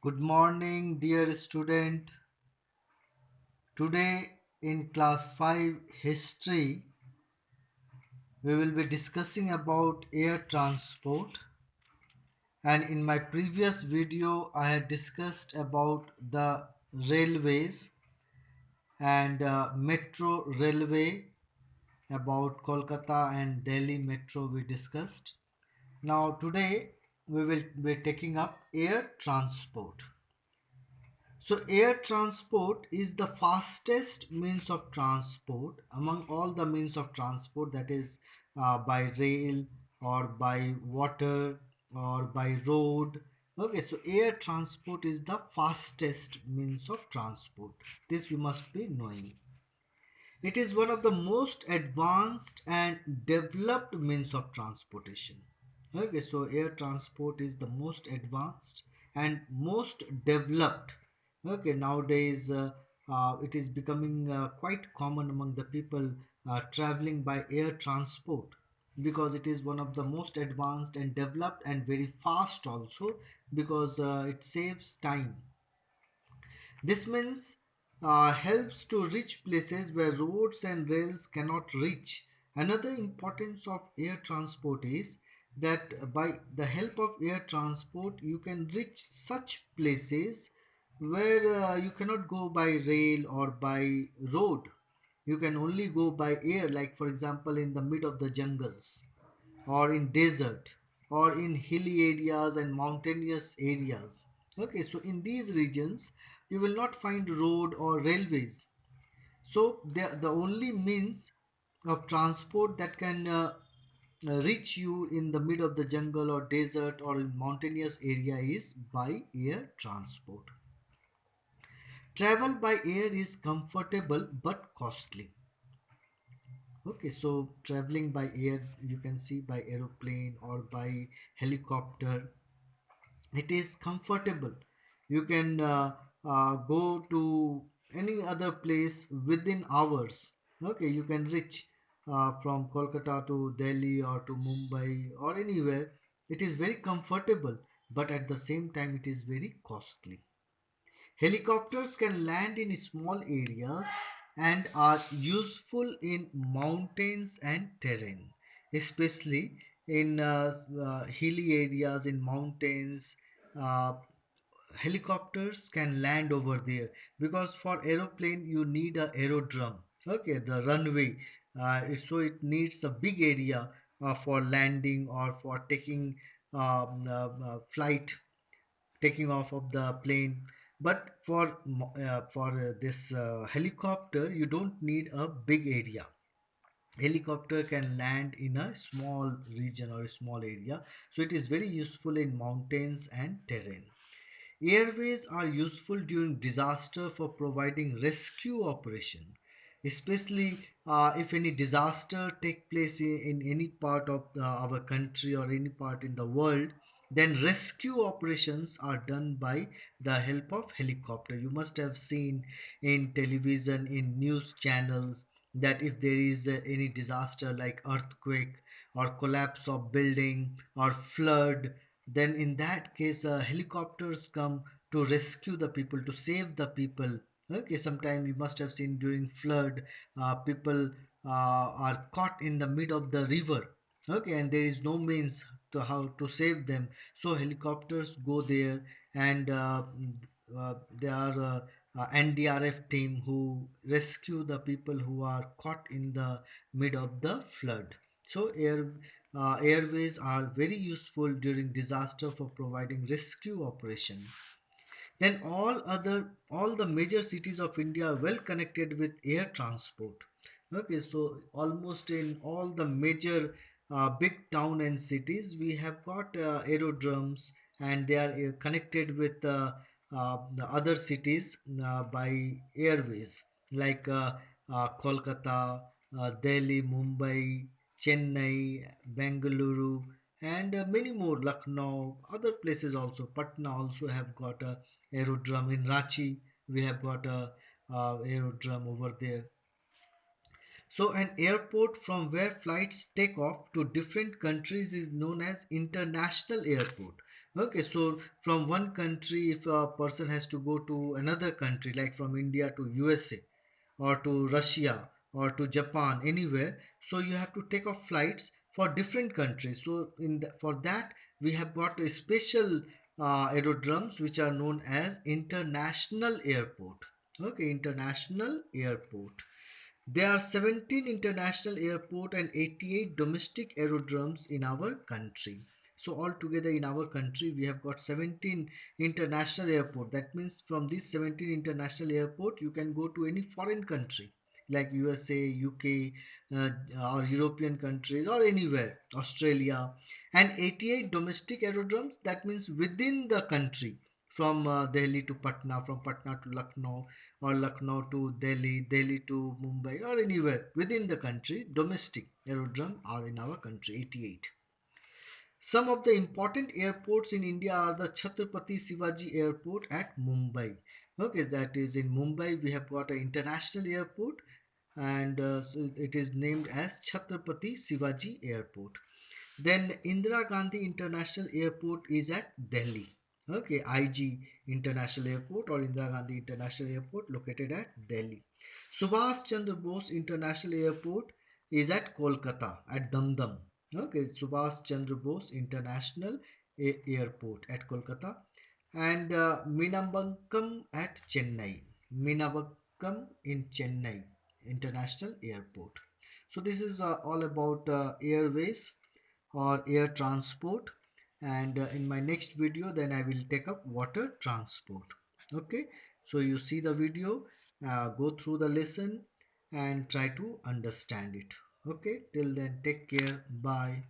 Good morning, dear student. Today in class 5 history, we will be discussing about air transport. And in my previous video, I had discussed about the railways and metro railway about Kolkata and Delhi metro we discussed. Now today we will be taking up air transport. So air transport is the fastest means of transport among all the means of transport, that is by rail or by water or by road. Okay, so air transport is the fastest means of transport. This you must be knowing. It is one of the most advanced and developed means of transportation. Okay, so air transport is the most advanced and most developed. Okay, nowadays it is becoming quite common among the people traveling by air transport because it is one of the most advanced and developed and very fast also because it saves time. This means helps to reach places where roads and rails cannot reach. Another importance of air transport is that by the help of air transport you can reach such places where you cannot go by rail or by road. You can only go by air, like for example in the mid of the jungles or in desert or in hilly areas and mountainous areas. Okay, so in these regions you will not find road or railways. So the only means of transport that can reach you in the mid of the jungle or desert or in mountainous area is by air transport. Travel by air is comfortable but costly. Okay, so traveling by air, you can see by aeroplane or by helicopter, it is comfortable. You can go to any other place within hours. Okay, you can reach from Kolkata to Delhi or to Mumbai or anywhere. It is very comfortable, but at the same time, it is very costly. Helicopters can land in small areas and are useful in mountains and terrain, especially in hilly areas, in mountains. Uh, Helicopters can land over there because for aeroplane you need a aerodrome. Okay, the runway. So it needs a big area for landing or for taking flight, taking off of the plane. But for this helicopter you don't need a big area. Helicopter can land in a small region or a small area, so it is very useful in mountains and terrain. Airways are useful during disaster for providing rescue operation, especially if any disaster take place in any part of our country or any part in the world. Then rescue operations are done by the help of helicopter. You must have seen in television, in news channels, that if there is any disaster like earthquake or collapse of building or flood, then in that case helicopters come to rescue the people, to save the people. Okay, sometimes you must have seen during flood people are caught in the mid of the river. Okay, and there is no means to how to save them, so helicopters go there, and there are NDRF team who rescue the people who are caught in the mid of the flood. So airways are very useful during disaster for providing rescue operation. Then all the major cities of India are well connected with air transport. Okay, so almost in all the major big town and cities we have got aerodromes, and they are connected with the other cities by airways, like Kolkata, Delhi, Mumbai, Chennai, Bengaluru, and many more, Lucknow, other places also. Patna also have got a aerodrome. In Ranchi we have got a aerodrome over there. So an airport from where flights take off to different countries is known as international airport. Okay, so from one country, if a person has to go to another country, like from India to USA or to Russia or to Japan, anywhere, so you have to take off flights for different countries. So for that, we have got a special aerodromes which are known as international airport. Okay, international airport. There are 17 international airport and 88 domestic aerodromes in our country. So altogether in our country we have got 17 international airport. That means from these 17 international airport you can go to any foreign country like USA, UK, or European countries or anywhere, Australia, and 88 domestic aerodromes. That means within the country, from Delhi to Patna, from Patna to Lucknow, or Lucknow to Delhi, Delhi to Mumbai, or anywhere within the country, domestic aerodrome are in our country, 88. Some of the important airports in India are the Chhatrapati Shivaji Airport at Mumbai. Okay, that is in Mumbai. We have got an international airport, and so it is named as Chhatrapati Shivaji Airport. Then Indira Gandhi International Airport is at Delhi. Okay, IG International Airport or Indira Gandhi International Airport located at Delhi. Subhash Chandra Bose International Airport is at Kolkata at Dum. Okay, Subhash Chandra Bose International Airport at Kolkata, and Minambakkam at Chennai. Minambakkam in Chennai International Airport. So this is all about airways or air transport, and in my next video then I will take up water transport. Okay, so you see the video, go through the lesson and try to understand it. Okay, till then, take care, bye.